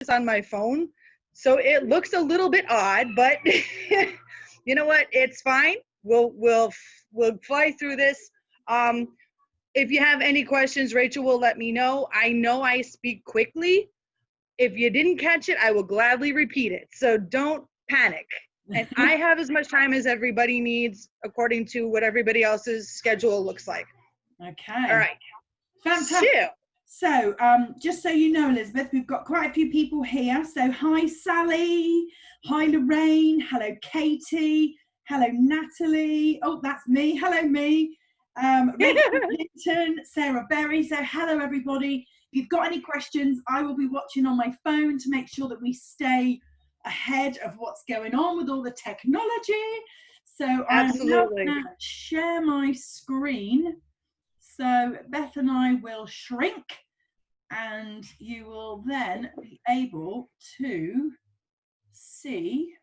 on my phone, so it looks a little bit odd, but you know what? It's fine. We'll fly through this. If you have any questions, Rachel will let me know. I know I speak quickly. If you didn't catch it, I will gladly repeat it. So don't panic. And I have as much time as everybody needs according to what everybody else's schedule looks like. Okay. All right. Fantastic. So, just so you know, Elizabeth, we've got quite a few people here. So, hi, Sally. Hi, Lorraine. Hello, Katie. Hello, Natalie. Oh, that's me. Hello, me. Rachel Clinton, Sarah Berry. So, hello, everybody. If you've got any questions, I will be watching on my phone to make sure that we stay ahead of what's going on with all the technology. So, I'm now going to share my screen. So Beth and I will shrink, and you will then be able to see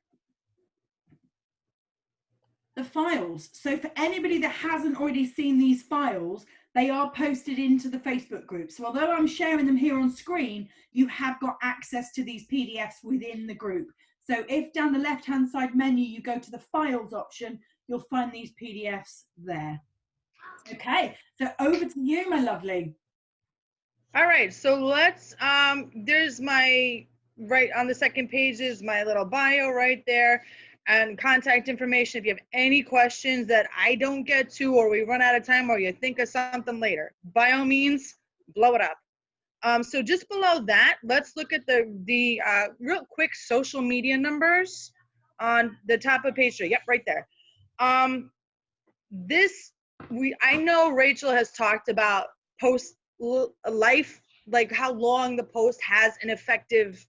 the files. So for anybody that hasn't already seen these files, they are posted into the Facebook group. So although I'm sharing them here on screen, you have got access to these PDFs within the group. So if down the left-hand side menu, you go to the files option, you'll find these PDFs there. Okay, so over to you, my lovely. All right, so let's, there's my, right on the second page is my little bio right there and contact information. If you have any questions that I don't get to, or we run out of time, or you think of something later, by all means, blow it up. So just below that, let's look at the real quick social media numbers on the top of page 3. Yep, right there. I know Rachel has talked about post life, like how long the post has an effective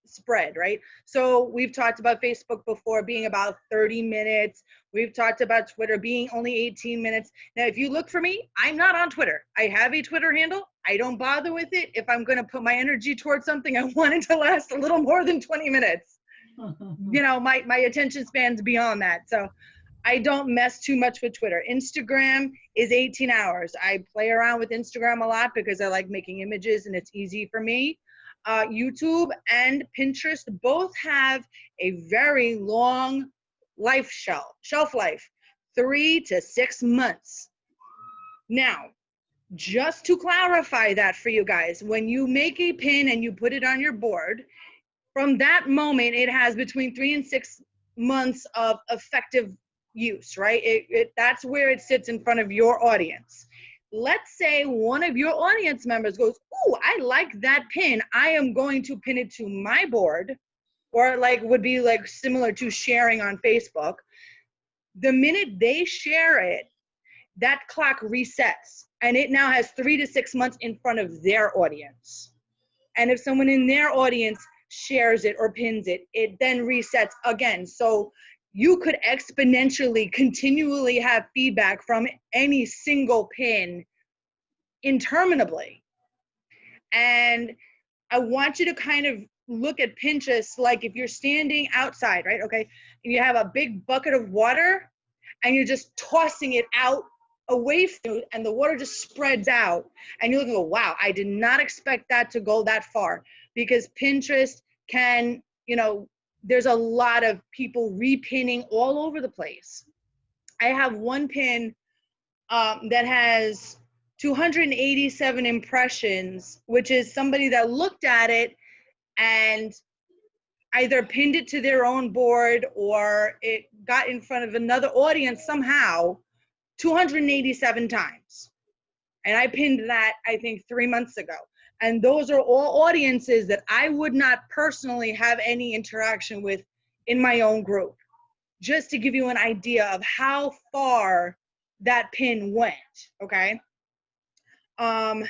spread, right? So we've talked about Facebook before being about 30 minutes. We've talked about Twitter being only 18 minutes. Now, if you look for me, I'm not on Twitter. I have a Twitter handle. I don't bother with it. If I'm going to put my energy towards something, I want it to last a little more than 20 minutes. You know, my attention span's beyond that. So I don't mess too much with Twitter. Instagram is 18 hours. I play around with Instagram a lot because I like making images and it's easy for me. YouTube and Pinterest both have a very long shelf life, 3 to 6 months. Now, just to clarify that for you guys, when you make a pin and you put it on your board, from that moment, it has between 3 and 6 months of effective use, right? That's where it sits in front of your audience. Let's say one of your audience members goes, "Oh, I like that pin. I am going to pin it to my board," or like would be like similar to sharing on Facebook. The minute they share it, that clock resets and it now has 3 to 6 months in front of their audience. And if someone in their audience shares it or pins it, it then resets again. So you could exponentially, continually have feedback from any single pin interminably. And I want you to kind of look at Pinterest like if you're standing outside, right? Okay, and you have a big bucket of water and you're just tossing it out away from you and the water just spreads out and you're looking, wow, I did not expect that to go that far, because Pinterest can, you know, there's a lot of people repinning all over the place. I have one pin that has 287 impressions, which is somebody that looked at it and either pinned it to their own board or it got in front of another audience somehow 287 times. And I pinned that, I think, 3 months ago. And those are all audiences that I would not personally have any interaction with in my own group, just to give you an idea of how far that pin went, okay? And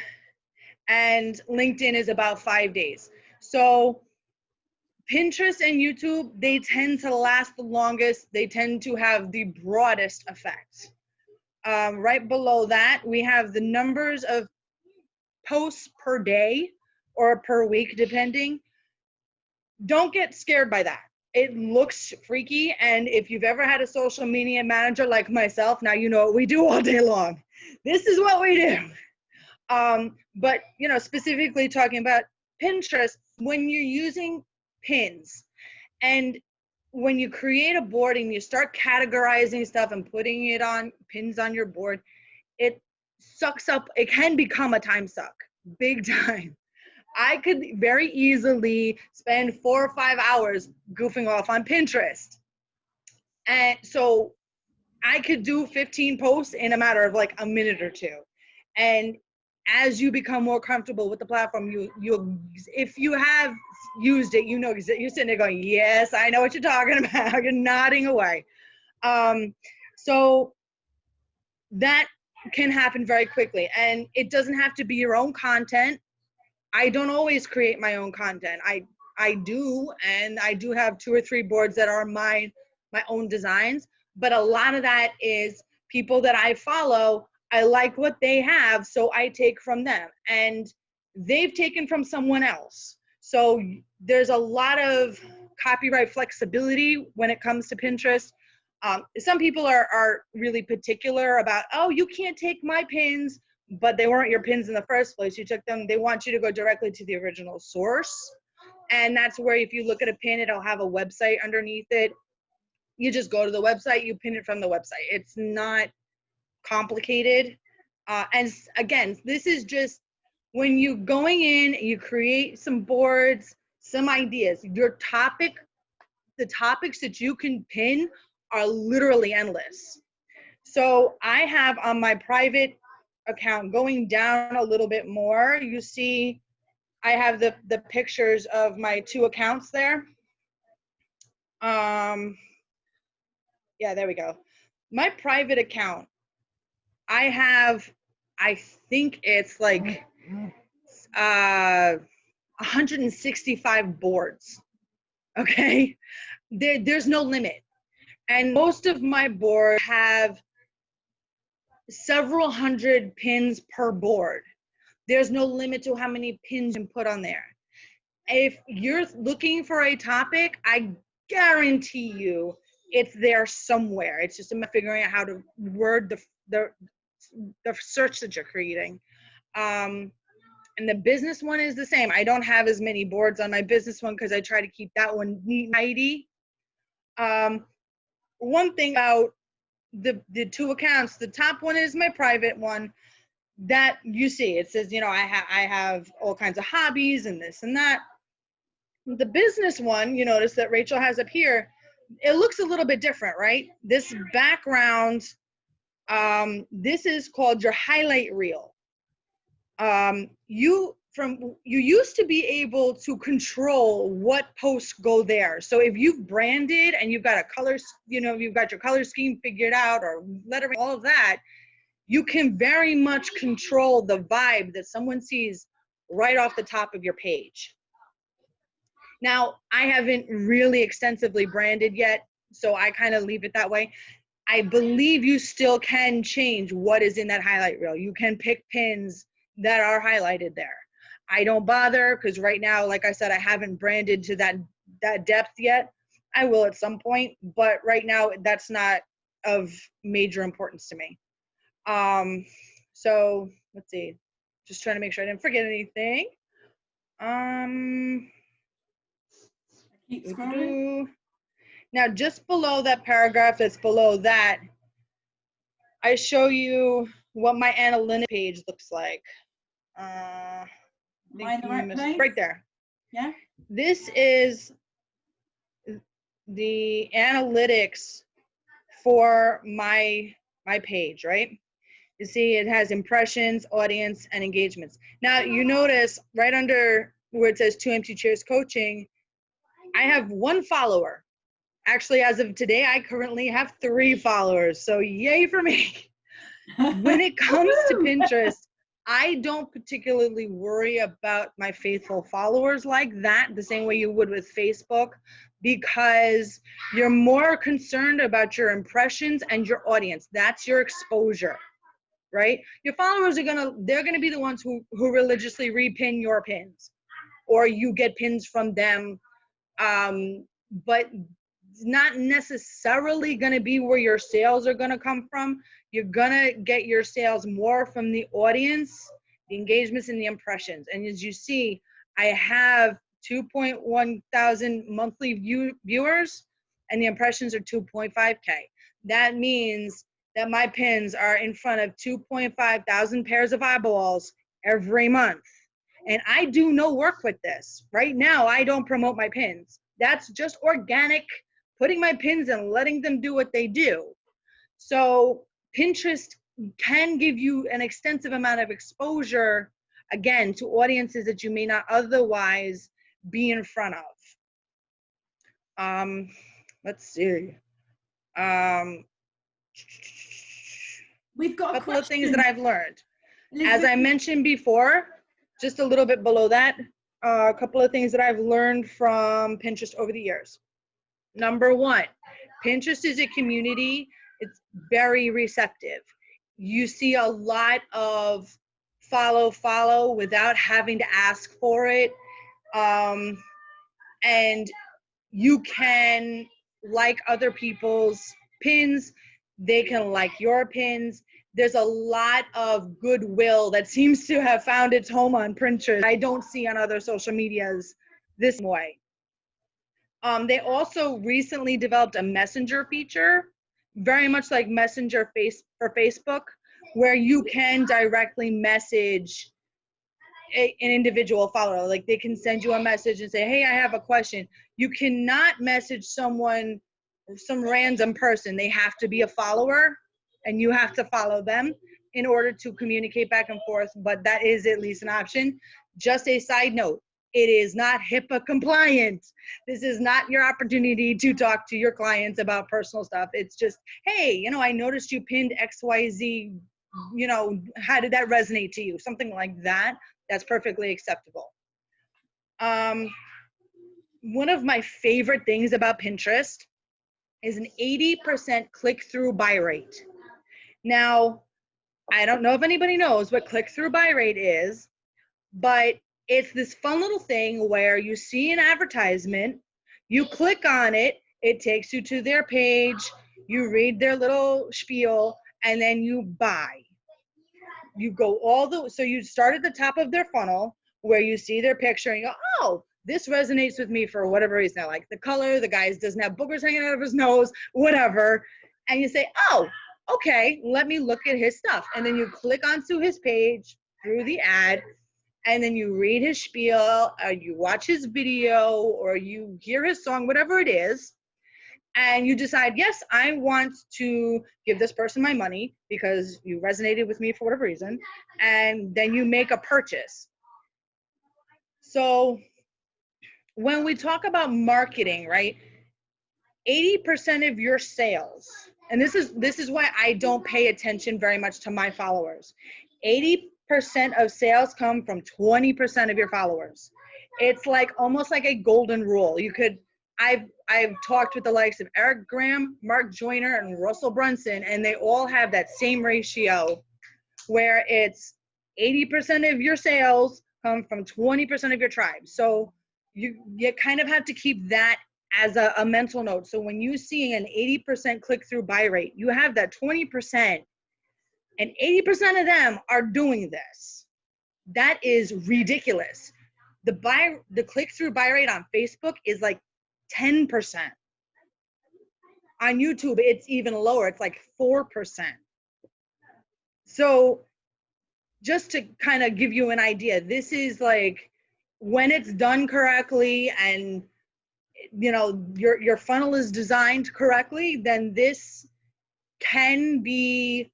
LinkedIn is about 5 days. So Pinterest and YouTube, they tend to last the longest. They tend to have the broadest effect. Right below that, we have the numbers of posts per day or per week, depending. Don't get scared by that. It looks freaky, and if you've ever had a social media manager like myself, now you know what we do all day long. This is what we do. But, you know, specifically talking about Pinterest, when you're using pins and when you create a board and you start categorizing stuff and putting it on pins on your board, it sucks up. It can become a time suck, big time. I could very easily spend 4 or 5 hours goofing off on Pinterest. And so I could do 15 posts in a matter of like a minute or two. And as you become more comfortable with the platform, you if you have used it, you know, you're sitting there going, yes, I know what you're talking about. You're nodding away. So that can happen very quickly, and it doesn't have to be your own content. I don't always create my own content. I do, and I do have 2 or 3 boards that are my own designs, but a lot of that is people that I follow. I like what they have, so I take from them, and they've taken from someone else. So there's a lot of copyright flexibility when it comes to Pinterest. Some people are really particular about, oh, you can't take my pins, but they weren't your pins in the first place. You took them. They want you to go directly to the original source. And that's where if you look at a pin, it'll have a website underneath it. You just go to the website, you pin it from the website. It's not complicated. And again, this is just when you're going in, you create some boards, some ideas. Your topic, the topics that you can pin are literally endless. So I have on my private account, going down a little bit more, you see I have the pictures of my 2 accounts there. Yeah, there we go. My private account, I have, I think it's like 165 boards. Okay, there's no limit, and most of my boards have several hundred pins per board. There's no limit to how many pins you can put on there. If you're looking for a topic, I guarantee you it's there somewhere. It's just a matter of figuring out how to word the search that you're creating. And the business one is the same. I don't have as many boards on my business one because I try to keep that one neat and tidy. One thing about the 2 accounts, the top one is my private one. That you see, it says, you know, I have all kinds of hobbies and this and that. The business one, you notice that Rachel has up here, it looks a little bit different, right? This background, this is called your highlight reel. You used to be able to control what posts go there. So if you've branded and you've got a color, you know, you've got your color scheme figured out or lettering, all of that, you can very much control the vibe that someone sees right off the top of your page. Now, I haven't really extensively branded yet, so I kind of leave it that way. I believe you still can change what is in that highlight reel. You can pick pins that are highlighted there. I don't bother because right now, like I said, I haven't branded to that depth yet. I will at some point, but right now that's not of major importance to me. So let's see, just trying to make sure I didn't forget anything. Keep scrolling. Now, just below that paragraph that's below that, I show you what my analytics page looks like. Am I in the right place? Right there. Yeah. This is the analytics for my page, right? You see it has impressions, audience, and engagements. Now you notice right under where it says 2 Empty Chairs Coaching, I have 1 follower. Actually, as of today, I currently have 3 followers. So yay for me. When it comes to Pinterest, I don't particularly worry about my faithful followers like that, the same way you would with Facebook, because you're more concerned about your impressions and your audience. That's your exposure, right? Your followers they're gonna be the ones who religiously repin your pins, or you get pins from them, but it's not necessarily gonna be where your sales are gonna come from. You're gonna get your sales more from the audience, the engagements, and the impressions. And as you see, I have 2.1 thousand monthly viewers, and the impressions are 2.5K. That means that my pins are in front of 2.5 thousand pairs of eyeballs every month. And I do no work with this. Right now, I don't promote my pins. That's just organic, putting my pins and letting them do what they do. So Pinterest can give you an extensive amount of exposure, again, to audiences that you may not otherwise be in front of. Let's see. We've got a couple of things that I've learned. As I mentioned before, just a little bit below that, a couple of things that I've learned from Pinterest over the years. Number one, Pinterest is a community. It's very receptive. You see a lot of follow without having to ask for it. And you can like other people's pins. They can like your pins. There's a lot of goodwill that seems to have found its home on Pinterest. I don't see on other social medias this way. They also recently developed a messenger feature, very much like Messenger for Facebook, where you can directly message an individual follower. Like they can send you a message and say, hey, I have a question. You cannot message someone, some random person. They have to be a follower and you have to follow them in order to communicate back and forth, but that is at least an option. Just a side note, it is not HIPAA compliant. This is not your opportunity to talk to your clients about personal stuff. It's just, hey, I noticed you pinned XYZ, how did that resonate to you? Something like that. That's perfectly acceptable. One of my favorite things about Pinterest is an 80% click-through buy rate. Now, I don't know if anybody knows what click-through buy rate is, but it's this fun little thing where you see an advertisement, you click on it, it takes you to their page, you read their little spiel, and then you buy. You go so you start at the top of their funnel where you see their picture and you go, oh, this resonates with me for whatever reason. I like the color, the guy doesn't have boogers hanging out of his nose, whatever. And you say, oh, okay, let me look at his stuff. And then you click onto his page through the ad, and then you read his spiel, or you watch his video, or you hear his song, whatever it is. And you decide, yes, I want to give this person my money because you resonated with me for whatever reason. And then you make a purchase. So when we talk about marketing, right, 80% of your sales, and this is why I don't pay attention very much to my followers. 80% of sales come from 20% of your followers. It's like almost like a golden rule. I've talked with the likes of Eric Graham, Mark Joyner, and Russell Brunson, and they all have that same ratio where it's 80% of your sales come from 20% of your tribe. So you kind of have to keep that as a mental note. So when you see an 80% click-through buy rate, you have that 20%, and 80% of them are doing this. That is ridiculous. The click-through buy rate on Facebook is like 10%. On YouTube, it's even lower. It's like 4%. So just to kind of give you an idea, this is like when it's done correctly and your funnel is designed correctly, then this can be,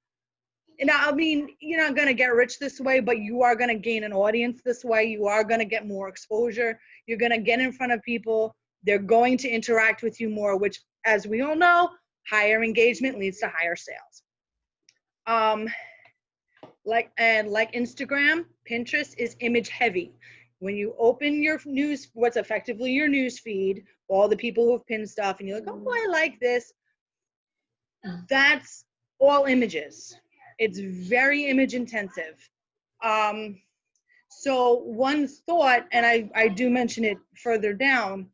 I mean, you're not going to get rich this way, but you are going to gain an audience this way. You are going to get more exposure. You're going to get in front of people. They're going to interact with you more, which, as we all know, higher engagement leads to higher sales. Like Instagram, Pinterest is image heavy. When you open your what's effectively your news feed, all the people who have pinned stuff, and you're like, oh, I like this. That's all images. It's very image intensive. So one thought, and I do mention it further down,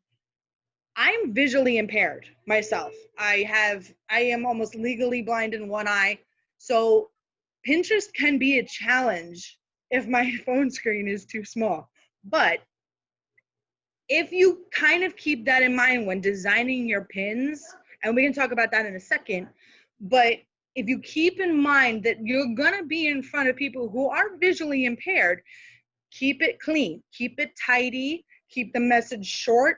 I'm visually impaired myself. I am almost legally blind in one eye. So Pinterest can be a challenge if my phone screen is too small. But if you kind of keep that in mind when designing your pins, and we can talk about that in a second, but if you keep in mind that you're going to be in front of people who are visually impaired, keep it clean, keep it tidy, keep the message short,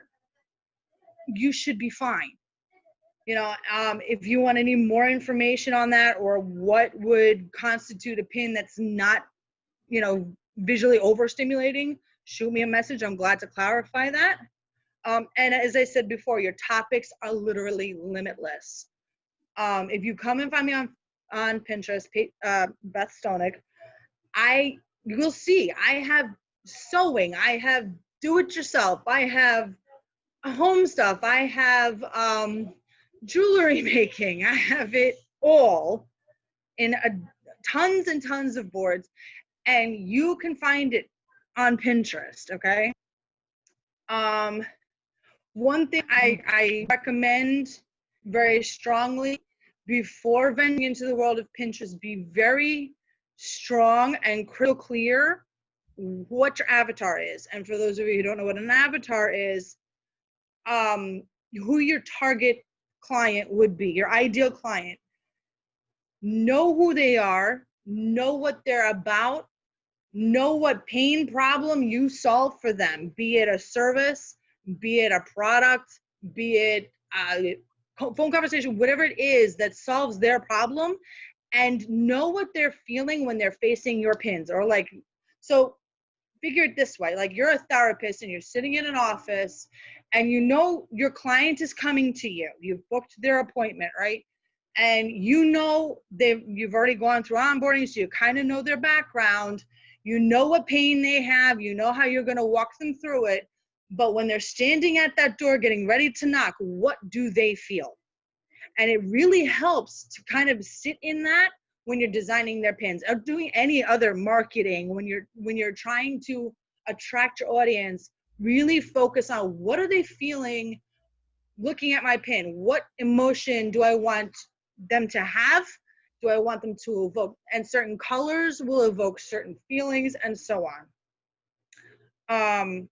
you should be fine. You know, if you want any more information on that, or what would constitute a pin that's not, you know, visually overstimulating, shoot me a message. I'm glad to clarify that. And as I said before, your topics are literally limitless. If you come and find me on Pinterest, Beth Stonick, you will see I have sewing, I have do-it-yourself, I have home stuff, I have jewelry making, I have it all in tons and tons of boards, and you can find it on Pinterest, okay? One thing I recommend very strongly before venturing into the world of Pinterest, be very strong and crystal clear what your avatar is. And for those of you who don't know what an avatar is, who your target client would be, your ideal client. Know who they are, know what they're about, know what pain problem you solve for them, be it a service, be it a product, be it a phone conversation, whatever it is that solves their problem, and know what they're feeling when they're facing your pins. Or like, so figure it this way, like you're a therapist and you're sitting in an office and you know your client is coming to you. You've booked their appointment, right? And you know you've already gone through onboarding, so you kind of know their background. You know what pain they have. You know how you're going to walk them through it. But when they're standing at that door getting ready to knock, what do they feel? And it really helps to kind of sit in that when you're designing their pins or doing any other marketing. When you're trying to attract your audience, really focus on what are they feeling looking at my pin? What emotion do I want them to have? Do I want them to evoke? And certain colors will evoke certain feelings, and so on.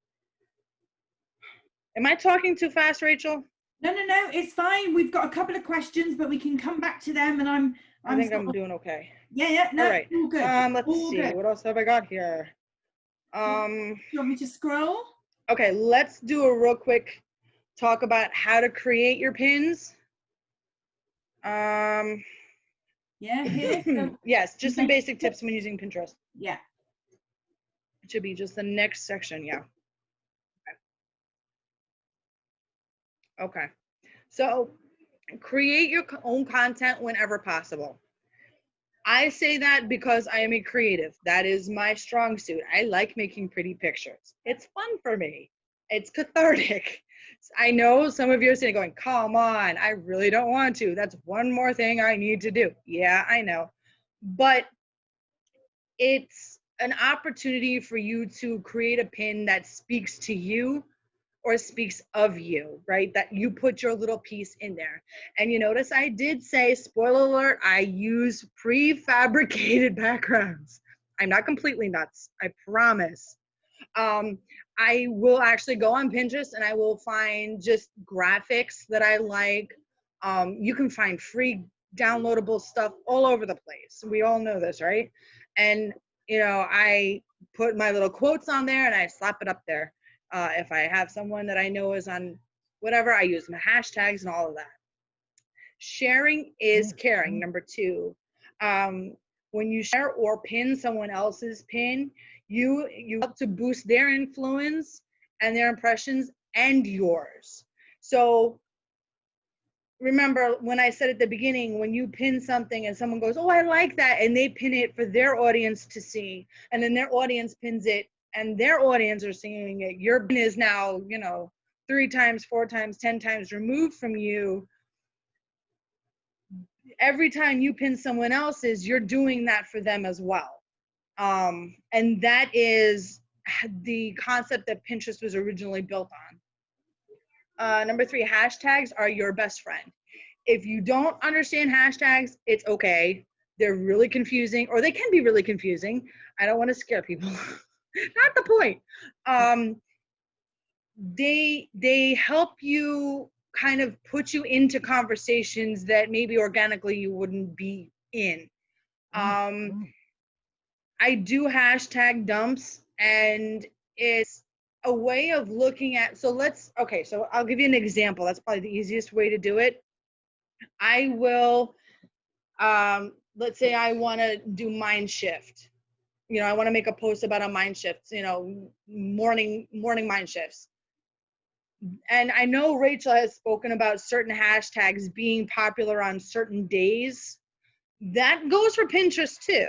Am I talking too fast, Rachel? No, it's fine. We've got a couple of questions, but we can come back to them. And I think I'm doing okay. Yeah, no, all right. All good. Let's see. Good. What else have I got here? You want me to scroll? Okay, let's do a real quick talk about how to create your pins. Yeah, here. Yes, just some basic tips when using Pinterest. Yeah. It should be just the next section, yeah. Okay. So create your own content whenever possible. I say that because I am a creative. That is my strong suit. I like making pretty pictures. It's fun for me. It's cathartic. I know some of you are sitting going, come on, I really don't want to. That's one more thing I need to do. Yeah, I know. But it's an opportunity for you to create a pin that speaks to you or speaks of you, right? That you put your little piece in there. And you notice I did say, spoiler alert, I use prefabricated backgrounds. I'm not completely nuts, I promise. I will actually go on Pinterest and I will find just graphics that I like. You can find free downloadable stuff all over the place. We all know this, right? And, you know, I put my little quotes on there and I slap it up there. If I have someone that I know is on whatever, I use my hashtags and all of that. Sharing is caring. Number 2, when you share or pin someone else's pin, you help to boost their influence and their impressions and yours. So remember when I said at the beginning, when you pin something and someone goes, oh, I like that, and they pin it for their audience to see, and then their audience pins it and their audience are seeing it, your pin is now, you know, 3 times, 4 times, 10 times removed from you. Every time you pin someone else's, you're doing that for them as well. And that is the concept that Pinterest was originally built on. Number 3, hashtags are your best friend. If you don't understand hashtags, it's okay. They're really confusing, or they can be really confusing. I don't want to scare people. Not the point. they help you kind of put you into conversations that maybe organically you wouldn't be in. I do hashtag dumps, and it's a way of looking at, so I'll give you an example. That's probably the easiest way to do it. I will, let's say I want to do mind shift. I want to make a post about a mind shift, morning mind shifts. And I know Rachel has spoken about certain hashtags being popular on certain days. That goes for Pinterest too.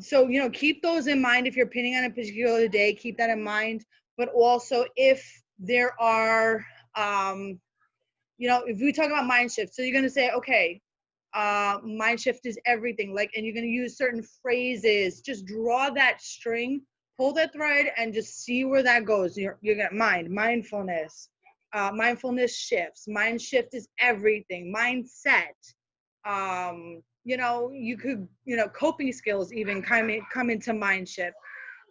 So, keep those in mind. If you're pinning on a particular day, keep that in mind. But also if there are, if we talk about mind shift, so you're going to say, okay, mind shift is everything. And you're going to use certain phrases, just draw that string, pull that thread, and just see where that goes. You're going to mindfulness, mindfulness shifts, mind shift is everything, mindset. You could, coping skills even come into mind shift.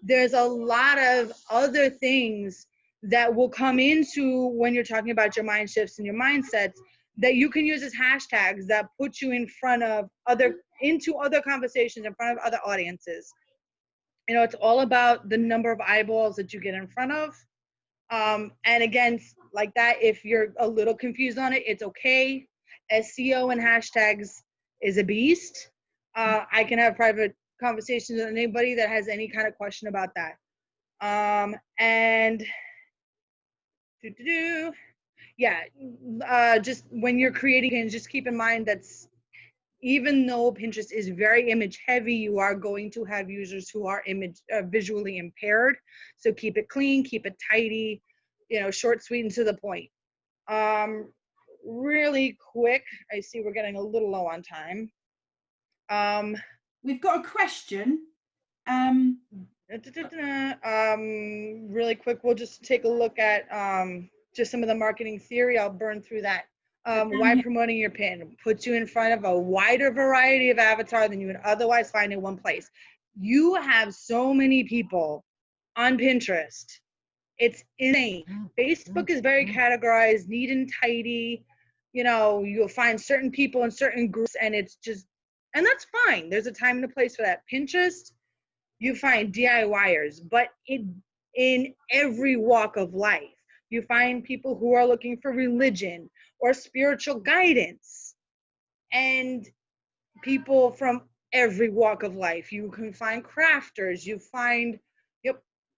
There's a lot of other things that will come into when you're talking about your mind shifts and your mindsets that you can use as hashtags that put you in front of into other conversations, in front of other audiences. It's all about the number of eyeballs that you get in front of. And again, like that, if you're a little confused on it, it's okay. SEO and hashtags is a beast. I can have private conversations with anybody that has any kind of question about that. And just when you're creating pins, just keep in mind that even though Pinterest is very image heavy, you are going to have users who are visually impaired. So keep it clean, keep it tidy, short, sweet, and to the point. Really quick, I see we're getting a little low on time. We've got a question. Really quick, we'll just take a look at just some of the marketing theory. I'll burn through that. Why promoting your pin puts you in front of a wider variety of avatars than you would otherwise find in one place. You have so many people on Pinterest. It's insane. Facebook is very categorized, neat and tidy. You'll find certain people in certain groups, and and that's fine. There's a time and a place for that. Pinterest, you find DIYers, but in every walk of life. You find people who are looking for religion or spiritual guidance, and people from every walk of life. You can find crafters. You find,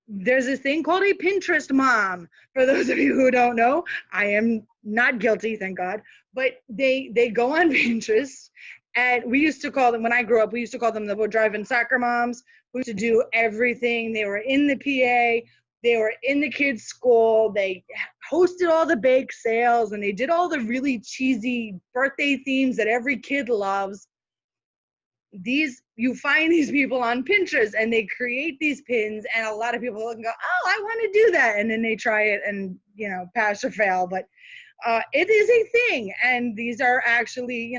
there's this thing called a Pinterest mom. For those of you who don't know, I am not guilty, thank God, but they go on Pinterest, and we used to call them, when I grew up, we used to call them the driving soccer moms who used to do everything. They were in the PA, they were in the kids' school, they hosted all the bake sales, and they did all the really cheesy birthday themes that every kid loves. You find these people on Pinterest, and they create these pins, and a lot of people look and go, oh, I want to do that. And then they try it and, pass or fail. But it is a thing. And these are actually,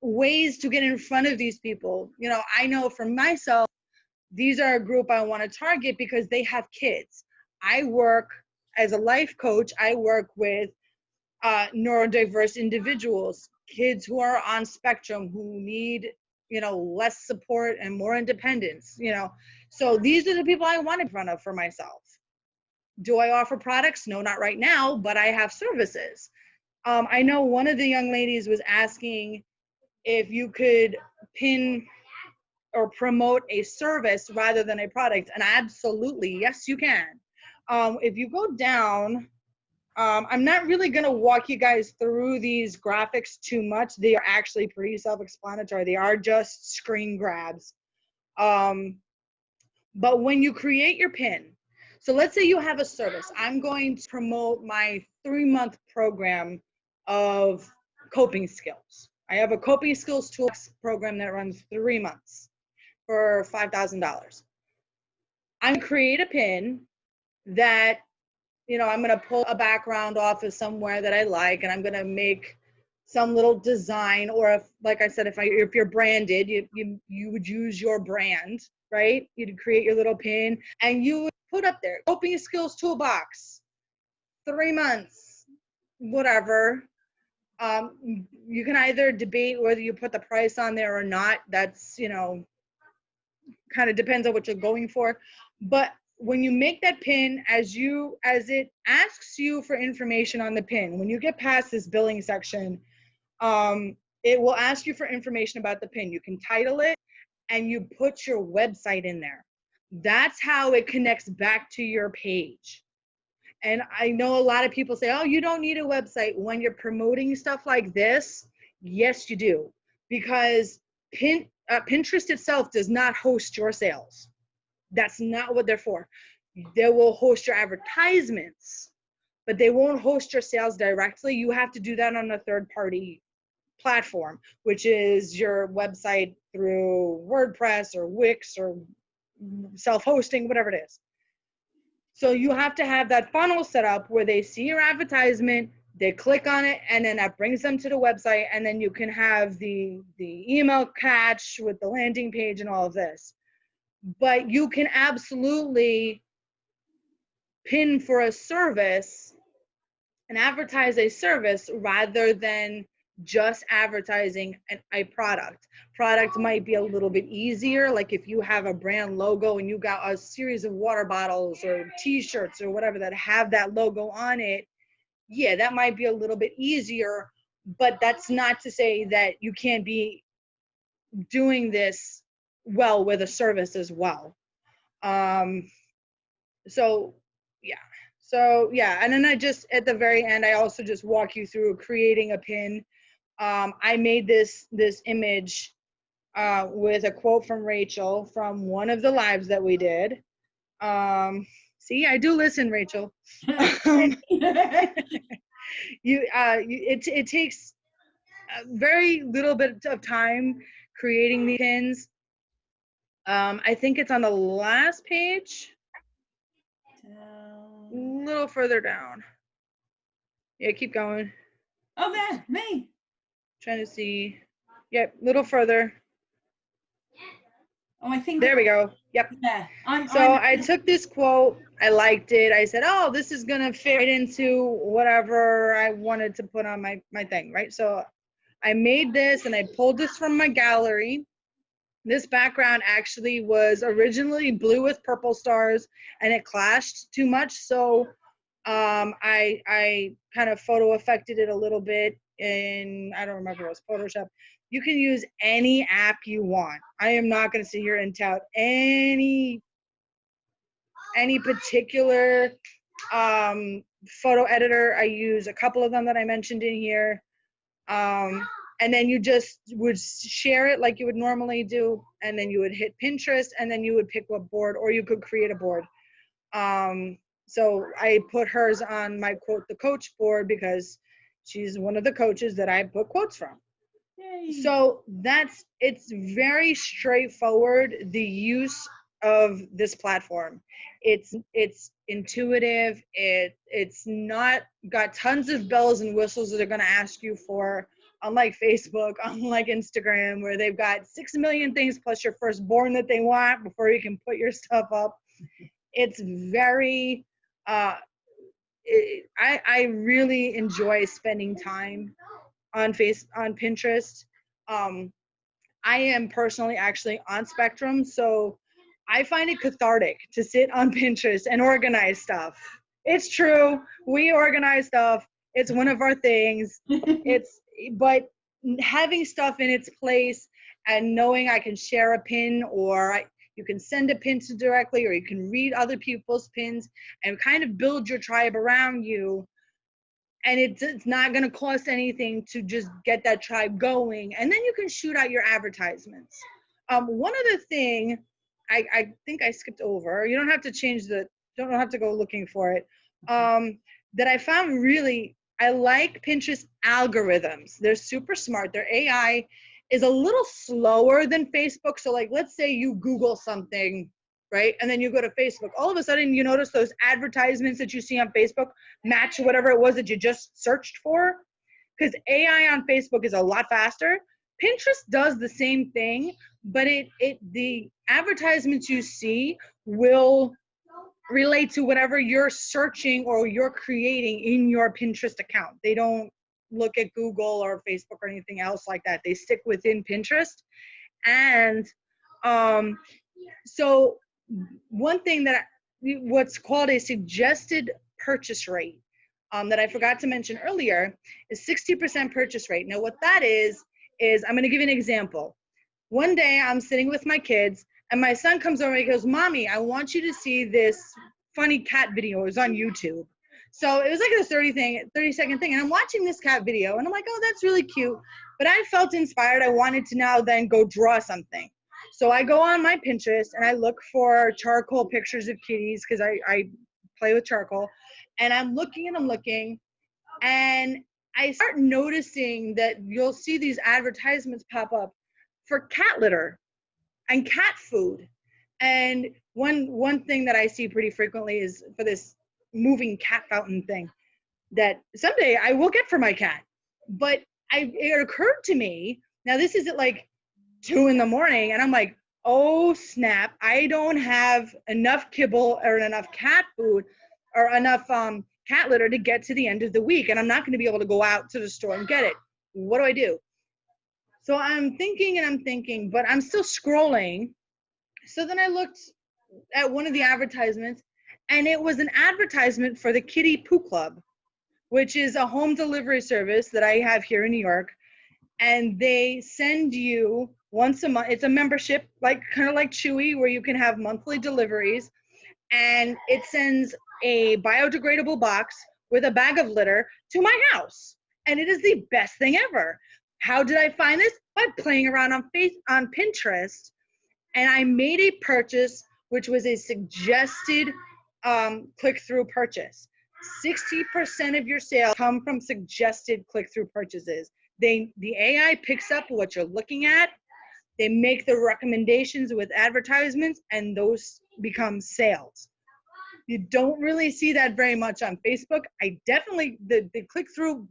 ways to get in front of these people. I know for myself, these are a group I want to target because they have kids. I work as a life coach. I work with neurodiverse individuals, kids who are on spectrum, who need, less support and more independence, So these are the people I want in front of for myself. Do I offer products? No, not right now, but I have services. I know one of the young ladies was asking if you could pin or promote a service rather than a product, and absolutely, yes, you can. If you go down, I'm not really going to walk you guys through these graphics too much. They are actually pretty self-explanatory. They are just screen grabs. But when you create your pin, so let's say you have a service. I'm going to promote my 3-month program of coping skills. I have a coping skills tools program that runs 3 months for $5,000. I'm going to create a pin that, I'm going to pull a background off of somewhere that I like, and I'm going to make some little design, or if, like I said, if you're branded, you would use your brand, right? You'd create your little pin and you would put up there, coping skills toolbox, 3 months, whatever. You can either debate whether you put the price on there or not. That's, kind of depends on what you're going for. But when you make that pin, as it asks you for information on the pin, when you get past this billing section, it will ask you for information about the pin. You can title it and you put your website in there. That's how it connects back to your page. And I know a lot of people say, oh, you don't need a website. When you're promoting stuff like this, yes, you do. Because Pinterest itself does not host your sales. That's not what they're for. They will host your advertisements, but they won't host your sales directly. You have to do that on a third-party platform, which is your website through WordPress or Wix or self-hosting, whatever it is. So you have to have that funnel set up where they see your advertisement, they click on it, and then that brings them to the website, and then you can have the email catch with the landing page and all of this. But you can absolutely pin for a service and advertise a service rather than just advertising a product. Product might be a little bit easier, like if you have a brand logo and you got a series of water bottles or t-shirts or whatever that have that logo on it, yeah, that might be a little bit easier, but that's not to say that you can't be doing this well with a service as well. So yeah, and then I just, at the very end, I also just walk you through creating a pin. I made this image with a quote from Rachel from one of the lives that we did. See, I do listen, Rachel. It takes a very little bit of time creating the pins. I think it's on the last page. A little further down. Yeah, keep going. Oh, there, me. Trying to see. Yep, little further. Oh, I think there we go. Yep. Yeah. I took this quote. I liked it. I said, oh, this is gonna fit right into whatever I wanted to put on my thing, right? So I made this and I pulled this from my gallery. This background actually was originally blue with purple stars and it clashed too much. So I kind of photo affected it a little bit in, I don't remember, it was Photoshop. You can use any app you want. I am not going to sit here and tout any particular photo editor. I use a couple of them that I mentioned in here. And then you just would share it like you would normally do, and then you would hit Pinterest, and then you would pick what board, or you could create a board. So I put hers on my Quote the Coach board because she's one of the coaches that I put quotes from. Yay. So it's very straightforward, the use of this platform. It's intuitive. It's not got tons of bells and whistles that are going to ask you for. Unlike Facebook, unlike Instagram, where they've got 6 million things plus your firstborn that they want before you can put your stuff up. It's very, I really enjoy spending time on Pinterest. I am personally actually on Spectrum, so I find it cathartic to sit on Pinterest and organize stuff. It's true, we organize stuff. It's one of our things. But having stuff in its place and knowing I can share a pin, or you can send a pin to directly, or you can read other people's pins and kind of build your tribe around you. And it's not going to cost anything to just get that tribe going. And then you can shoot out your advertisements. One other thing I think I skipped over, you don't have to don't have to go looking for it, that I found really, I like Pinterest algorithms. They're super smart. Their AI is a little slower than Facebook. So like, let's say you Google something, right? And then you go to Facebook. All of a sudden you notice those advertisements that you see on Facebook match whatever it was that you just searched for. Because AI on Facebook is a lot faster. Pinterest does the same thing, but the advertisements you see will relate to whatever you're searching or you're creating in your Pinterest account. They don't look at Google or Facebook or anything else like that. They stick within Pinterest. And so one thing what's called a suggested purchase rate that I forgot to mention earlier is 60% purchase rate. Now what that is I'm going to give you an example. One day I'm sitting with my kids and my son comes over and he goes, "Mommy, I want you to see this funny cat video. It was on YouTube." So it was like a 30-second thing. And I'm watching this cat video and I'm like, "Oh, that's really cute." But I felt inspired. I wanted to now then go draw something. So I go on my Pinterest and I look for charcoal pictures of kitties because I play with charcoal. And I'm looking and I start noticing that you'll see these advertisements pop up for cat litter and cat food. And one thing that I see pretty frequently is for this moving cat fountain thing that someday I will get for my cat. But it occurred to me, now this is at like 2 a.m. and I'm like, oh snap, I don't have enough kibble or enough cat food or enough cat litter to get to the end of the week, and I'm not going to be able to go out to the store and get it. What do I do? So I'm thinking, but I'm still scrolling. So then I looked at one of the advertisements, and it was an advertisement for the Kitty Poo Club, which is a home delivery service that I have here in New York. And they send you once a month. It's a membership, like kind of like Chewy, where you can have monthly deliveries. And it sends a biodegradable box with a bag of litter to my house. And it is the best thing ever. How did I find this? By playing around on Pinterest. And I made a purchase, which was a suggested click-through purchase. 60% of your sales come from suggested click-through purchases. The AI picks up what you're looking at. They make the recommendations with advertisements, and those become sales. You don't really see that very much on Facebook. I definitely, the click-through,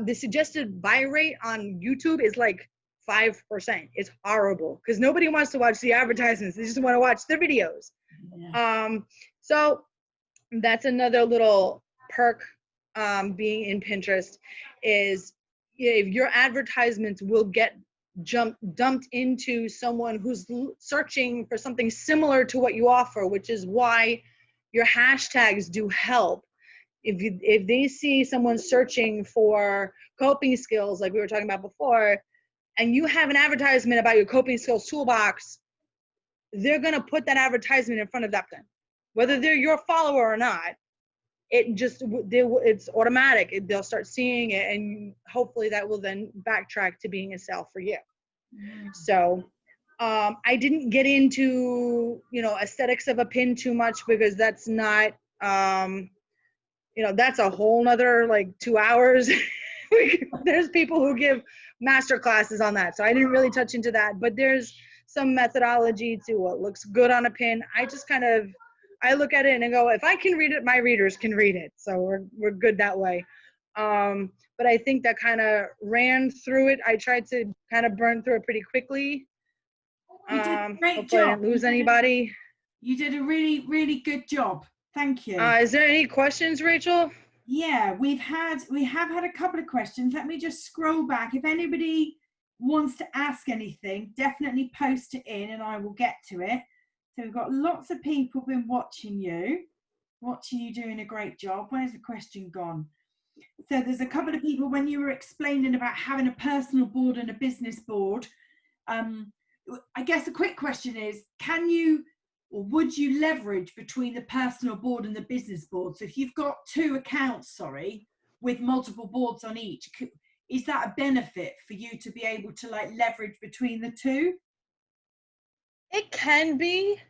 the suggested buy rate on YouTube is like 5%. It's horrible because nobody wants to watch the advertisements. They just want to watch the videos. Yeah. So that's another little perk being in Pinterest is if your advertisements will get dumped into someone who's searching for something similar to what you offer, which is why your hashtags do help. If they see someone searching for coping skills, like we were talking about before, and you have an advertisement about your coping skills toolbox, they're going to put that advertisement in front of that thing. Whether they're your follower or not, it's automatic. They'll start seeing it, and hopefully that will then backtrack to being a sale for you. So I didn't get into, aesthetics of a pin too much because that's not, that's a whole nother like 2 hours. There's people who give master classes on that. So I didn't really touch into that, but there's some methodology to what looks good on a pin. I look at it and I go, if I can read it, my readers can read it. So we're good that way. But I think that kind of ran through it. I tried to kind of burn through it pretty quickly. You did a great job. I didn't lose anybody. You did a really, really good job. Thank you. Is there any questions, Rachel? Yeah, we have had a couple of questions. Let me just scroll back. If anybody wants to ask anything, definitely post it in and I will get to it. So we've got lots of people been watching you doing a great job. Where's the question gone? So there's a couple of people, when you were explaining about having a personal board and a business board, I guess a quick question is, would you leverage between the personal board and the business board? So if you've got 2 accounts, with multiple boards on each, is that a benefit for you to be able to like leverage between the 2? It can be.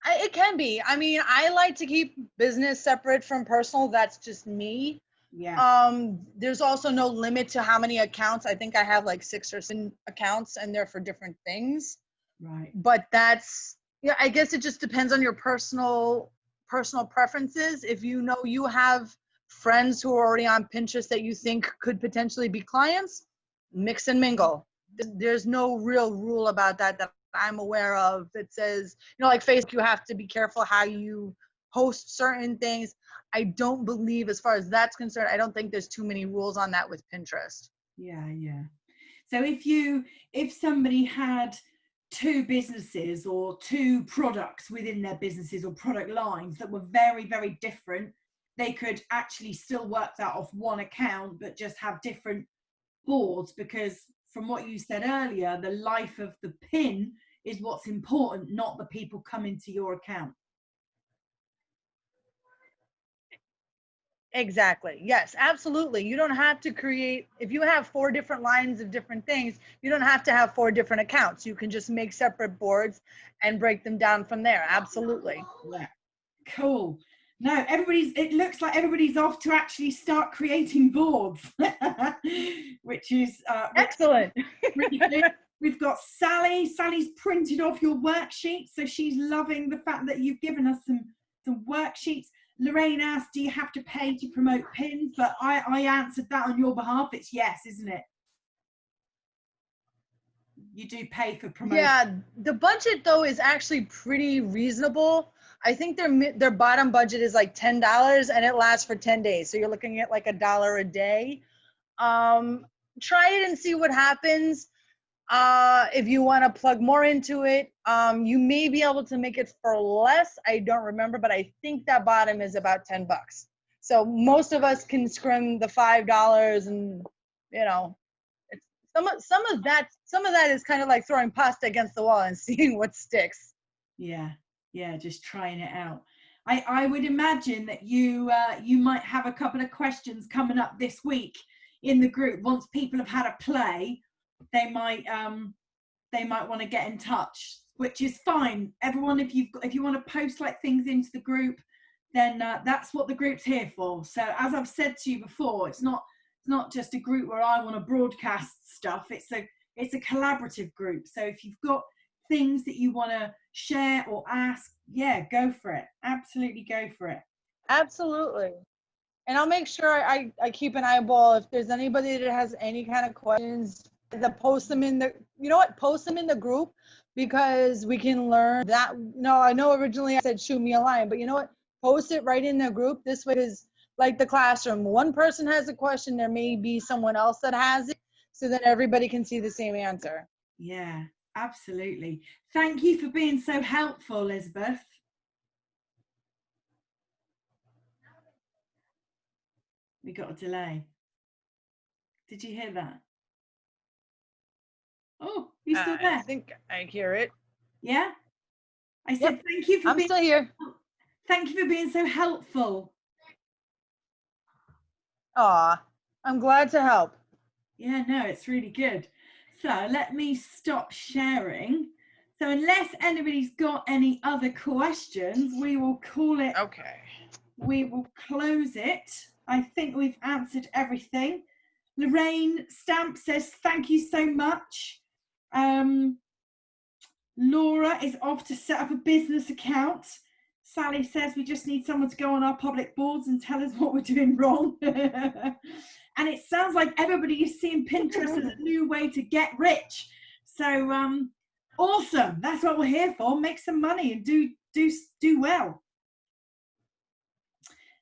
It can be. I mean, I like to keep business separate from personal. That's just me. Yeah. There's also no limit to how many accounts. I think I have like 6 or 7 accounts and they're for different things. Right. But I guess it just depends on your personal preferences. If you know you have friends who are already on Pinterest that you think could potentially be clients, mix and mingle. There's no real rule about that I'm aware of that says, like Facebook, you have to be careful how you post certain things. I don't believe, as far as that's concerned, I don't think there's too many rules on that with Pinterest. Yeah. So if somebody had 2 businesses or 2 products within their businesses or product lines that were very, very different, they could actually still work that off one account, but just have different boards, because from what you said earlier, the life of the pin is what's important, not the people coming to your account. Exactly. Yes, absolutely. You don't have to create, if you have 4 different lines of different things, you don't have to have 4 different accounts. You can just make separate boards and break them down from there. Absolutely. Yeah. Cool. No, it looks like everybody's off to actually start creating boards, which is excellent. Really good. We've got Sally. Sally's printed off your worksheet, so she's loving the fact that you've given us some worksheets. Lorraine asked, do you have to pay to promote pins? But I answered that on your behalf. It's yes, isn't it? You do pay for promotion. Yeah, the budget though is actually pretty reasonable. I think their bottom budget is like $10 and it lasts for 10 days. So you're looking at like $1 a day. Try it and see what happens. If you want to plug more into it, you may be able to make it for less. I don't remember, but I think that bottom is about $10. So most of us can scrim the $5, and it's some of that is kind of like throwing pasta against the wall and seeing what sticks. Yeah, just trying it out. I would imagine that you might have a couple of questions coming up this week in the group. Once people have had a play, they might want to get in touch, which is fine. Everyone, if you want to post like things into the group, then that's what the group's here for. So as I've said to you before, it's not just a group where I want to broadcast stuff. It's a collaborative group. So if you've got things that you want to share or ask, yeah, go for it. Absolutely go for it. Absolutely. And I'll make sure I keep an eyeball. If there's anybody that has any kind of questions, post them in the group, because we can learn that. No, I know originally I said shoot me a line, but you know what? Post it right in the group. This way is like the classroom. One person has a question, there may be someone else that has it, so that everybody can see the same answer. Yeah, absolutely. Thank you for being so helpful, Elizabeth. We got a delay. Did you hear that? Oh, you still there? I think I hear it. Yeah? I said, yep. Thank you for being still here. Thank you for being so helpful. Aw, I'm glad to help. Yeah, no, it's really good. So let me stop sharing. So unless anybody's got any other questions, we will call it. Okay. We will close it. I think we've answered everything. Lorraine Stamp says, thank you so much. Laura is off to set up a business account. Sally says, we just need someone to go on our public boards and tell us what we're doing wrong. And it sounds like everybody is seeing Pinterest as a new way to get rich. So awesome. That's what we're here for. Make some money and do well.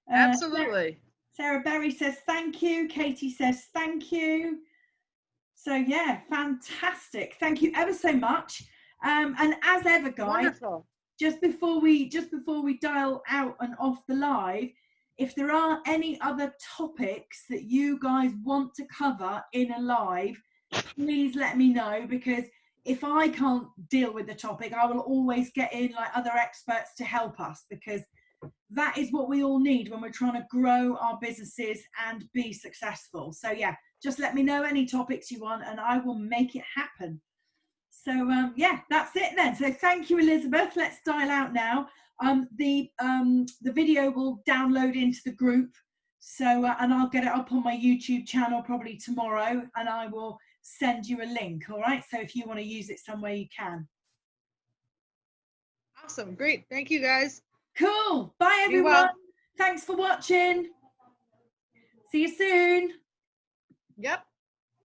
Absolutely. Sarah Berry says thank you. Katie says thank you. So yeah, fantastic. Thank you ever so much. And as ever, guys, wonderful. Just before we dial out and off the live, if there are any other topics that you guys want to cover in a live, please let me know, because if I can't deal with the topic, I will always get in like other experts to help us, because that is what we all need when we're trying to grow our businesses and be successful. So yeah, just let me know any topics you want and I will make it happen. So yeah, that's it then. So thank you, Elizabeth. Let's dial out now. The video will download into the group. So and I'll get it up on my YouTube channel probably tomorrow, and I will send you a link. All right. So if you want to use it somewhere, you can. Awesome. Great. Thank you, guys. Cool. Bye, everyone. Thanks for watching. See you soon. Yep.